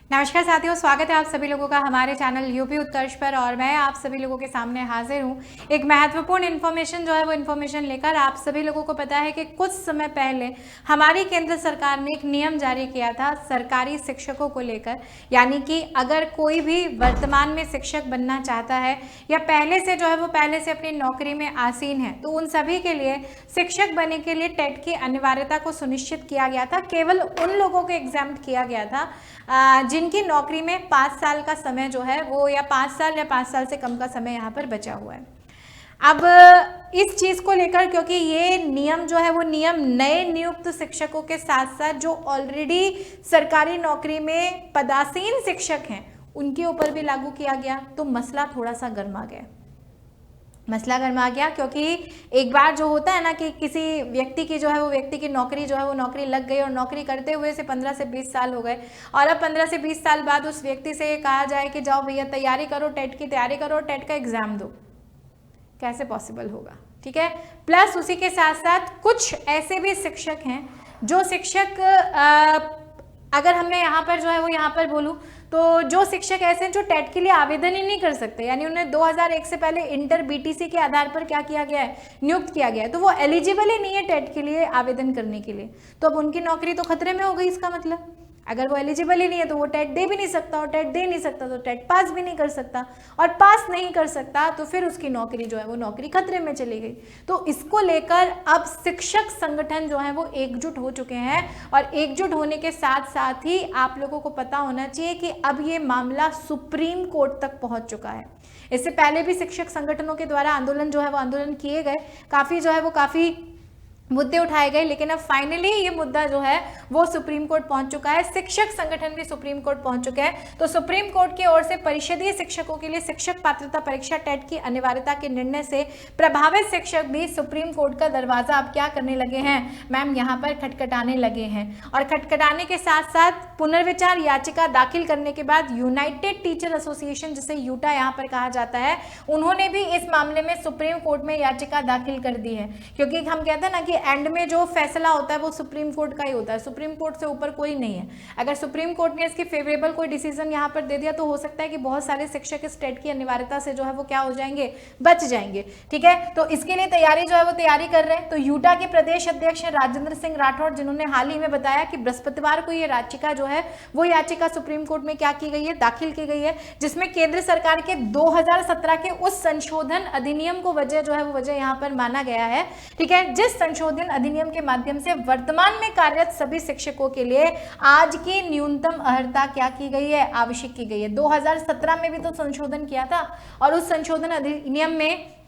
नमस्कार साथियों, स्वागत है आप सभी लोगों का हमारे चैनल यूपी उत्कर्ष पर। और मैं आप सभी लोगों के सामने हाजिर हूँ एक महत्वपूर्ण इन्फॉर्मेशन जो है वो इन्फॉर्मेशन लेकर। आप सभी लोगों को पता है कि कुछ समय पहले हमारी केंद्र सरकार ने एक नियम जारी किया था सरकारी शिक्षकों को लेकर, यानी कि अगर कोई भी वर्तमान में शिक्षक बनना चाहता है या पहले से जो है वो पहले से अपनी नौकरी में आसीन है, तो उन सभी के लिए शिक्षक बनने के लिए टेट की अनिवार्यता को सुनिश्चित किया गया था। केवल उन लोगों को एग्जाम्प्ट किया गया था जिनकी नौकरी में 5 साल का समय जो है वो, या 5 साल या 5 साल से कम का समय यहाँ पर बचा हुआ है। अब इस चीज़ को लेकर, क्योंकि ये नियम जो है वो नियम नए नियुक्त शिक्षकों के साथ साथ जो ऑलरेडी सरकारी नौकरी में पदासीन शिक्षक हैं उनके ऊपर भी लागू किया गया, तो मसला थोड़ा सा गर्मा गया। क्योंकि एक बार जो होता है ना कि किसी व्यक्ति की जो है वो व्यक्ति की नौकरी जो है वो नौकरी लग गई और नौकरी करते हुए से 15 से 20 साल हो गए, और अब 15 से 20 साल बाद उस व्यक्ति से कहा जाए कि जाओ भैया तैयारी करो, टेट की तैयारी करो, टेट का एग्जाम दो, कैसे पॉसिबल होगा? ठीक है। प्लस उसी के साथ साथ कुछ ऐसे भी शिक्षक हैं जो शिक्षक अगर हमने यहाँ पर जो है वो यहाँ पर बोलूँ तो जो शिक्षक ऐसे हैं जो टेट के लिए आवेदन ही नहीं कर सकते, यानी उन्हें 2001 से पहले इंटर बीटीसी के आधार पर क्या किया गया है, नियुक्त किया गया है, तो वो एलिजिबल ही नहीं है टेट के लिए आवेदन करने के लिए। तो अब उनकी नौकरी तो खतरे में हो गई। इसका मतलब अगर वो एलिजिबल ही नहीं है तो वो टेट दे भी नहीं सकता, और टेट दे नहीं सकता तो टेट पास भी नहीं कर सकता, और पास नहीं कर सकता तो फिर उसकी नौकरी जो है वो नौकरी खतरे में चली गई। तो इसको लेकर अब शिक्षक संगठन जो है वो एकजुट हो चुके हैं, और एकजुट होने के साथ साथ ही आप लोगों को पता होना चाहिए कि अब ये मामला सुप्रीम कोर्ट तक पहुंच चुका है। इससे पहले भी शिक्षक संगठनों के द्वारा आंदोलन जो है वो आंदोलन किए गए, काफ़ी मुद्दे उठाए गए, लेकिन अब फाइनली ये मुद्दा जो है वो सुप्रीम कोर्ट पहुंच चुका है। शिक्षक संगठन भी सुप्रीम कोर्ट पहुंच चुके हैं। तो सुप्रीम कोर्ट की ओर से परिषदीय शिक्षकों के लिए शिक्षक पात्रता परीक्षा टेट की अनिवार्यता के निर्णय से प्रभावित शिक्षक भी सुप्रीम कोर्ट का दरवाजा अब क्या करने लगे हैं मैम, यहाँ पर खटखटाने लगे हैं। और खटखटाने के साथ साथ पुनर्विचार याचिका दाखिल करने के बाद यूनाइटेड टीचर एसोसिएशन, जिसे यूटा यहाँ पर कहा जाता है, उन्होंने भी इस मामले में सुप्रीम कोर्ट में याचिका दाखिल कर दी है। क्योंकि हम कहते हैं ना कि एंड में जो फैसला होता है वो सुप्रीम कोर्ट का ही होता है, सुप्रीम कोर्ट से ऊपर कोई नहीं है। अगर सुप्रीम कोर्ट ने इसकी फेवरेबल कोई डिसीजन यहाँ पर दे दिया तो हो सकता है कि बहुत सारे शिक्षक इस टेट की अनिवार्यता से जो है वो क्या हो जाएंगे, बच जाएंगे। ठीक है, तो इसके लिए तैयारी जो है वो तैयारी कर रहे हैं। तो यूटा के प्रदेश अध्यक्ष राजेंद्र सिंह राठौड़, जिन्होंने हाल ही में बताया कि बृहस्पतिवार को ये याचिका जो है वो याचिका सुप्रीम कोर्ट में क्या की गई है, दाखिल की गई है, जिसमें केंद्र सरकार के 2017 के उस संशोधन अधिनियम को वजह जो है वो वजह यहाँ पर माना गया है। ठीक है, जिस संशोधन अधिनियम के माध्यम से वर्तमान में कार्यरत सभी शिक्षकों के लिए आज की न्यूनतम अर्हता क्या की गई है, आवश्यक की गई है। 2017 में भी तो संशोधन किया था, और उस संशोधन अधिनियम में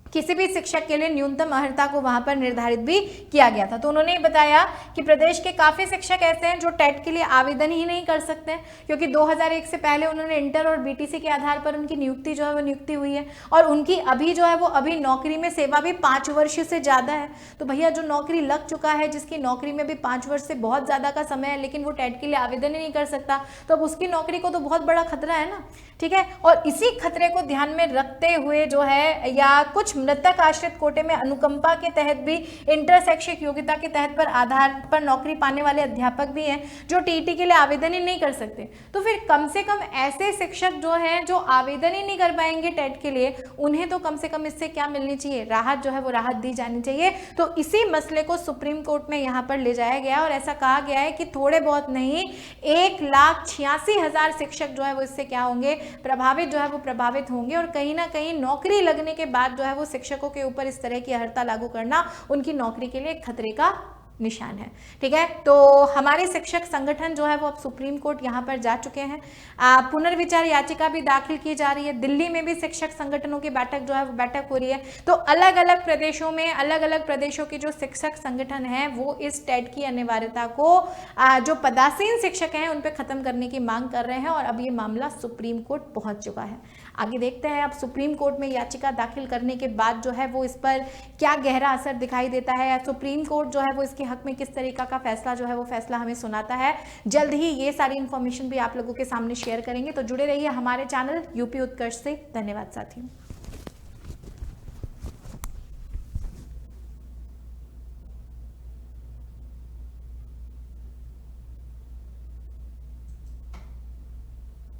किसी भी शिक्षक के लिए न्यूनतम अर्हता को वहां पर निर्धारित भी किया गया था। तो उन्होंने बताया कि प्रदेश के काफी शिक्षक ऐसे हैं जो टेट के लिए आवेदन ही नहीं कर सकते, क्योंकि 2001 से पहले उन्होंने इंटर और बीटीसी के आधार पर उनकी नियुक्ति जो है वो नियुक्ति हुई है, और उनकी अभी जो है वो अभी नौकरी में सेवा भी 5 वर्ष से ज्यादा है। तो भैया जो नौकरी लग चुका है, जिसकी नौकरी में भी 5 वर्ष से बहुत ज्यादा का समय है, लेकिन वो टेट के लिए आवेदन ही नहीं कर सकता, तो अब उसकी नौकरी को तो बहुत बड़ा खतरा है ना। ठीक है, और इसी खतरे को ध्यान में रखते हुए जो है, या कुछ मृतक आश्रित कोटे में अनुकंपा के तहत भी इंटर शैक्षिक योग्यता के तहत पर आधार पर नौकरी पाने वाले अध्यापक भी हैं जो टीटी के लिए आवेदन ही नहीं कर सकते। तो फिर कम से कम ऐसे शिक्षक जो हैं जो आवेदन ही नहीं कर पाएंगे टेट के लिए, उन्हें तो कम से कम इससे क्या मिलनी चाहिए, राहत जो है वो राहत दी जानी चाहिए। तो इसी मसले को सुप्रीम कोर्ट में यहाँ पर ले जाया गया, और ऐसा कहा गया है कि थोड़े बहुत नहीं 1,86,000 शिक्षक जो है वो इससे क्या होंगे, प्रभावित जो है वो प्रभावित होंगे। और कहीं ना कहीं नौकरी लगने के बाद जो है वो शिक्षकों के ऊपर इस तरह की अर्हता लागू करना उनकी नौकरी के लिए खतरे का निशान है। ठीक है, तो हमारे शिक्षक संगठन जो है वो अब सुप्रीम कोर्ट यहाँ पर जा चुके हैं। पुनर्विचार याचिका भी दाखिल की जा रही है। दिल्ली में भी शिक्षक संगठनों की बैठक जो है वो बैठक हो रही है। तो अलग अलग प्रदेशों में अलग अलग प्रदेशों के जो शिक्षक संगठन हैं वो इस टेट की अनिवार्यता को जो पदासीन शिक्षक हैं उन पर खत्म करने की मांग कर रहे हैं, और अब ये मामला सुप्रीम कोर्ट पहुंच चुका है। आगे देखते हैं अब सुप्रीम कोर्ट में याचिका दाखिल करने के बाद जो है वो इस पर क्या गहरा असर दिखाई देता है, या सुप्रीम कोर्ट जो है वो इसके हक में किस तरीका का फैसला जो है वो फैसला हमें सुनाता है। जल्द ही ये सारी इन्फॉर्मेशन भी आप लोगों के सामने शेयर करेंगे। तो जुड़े रहिए हमारे चैनल यूपी उत्कर्ष से। धन्यवाद साथियों।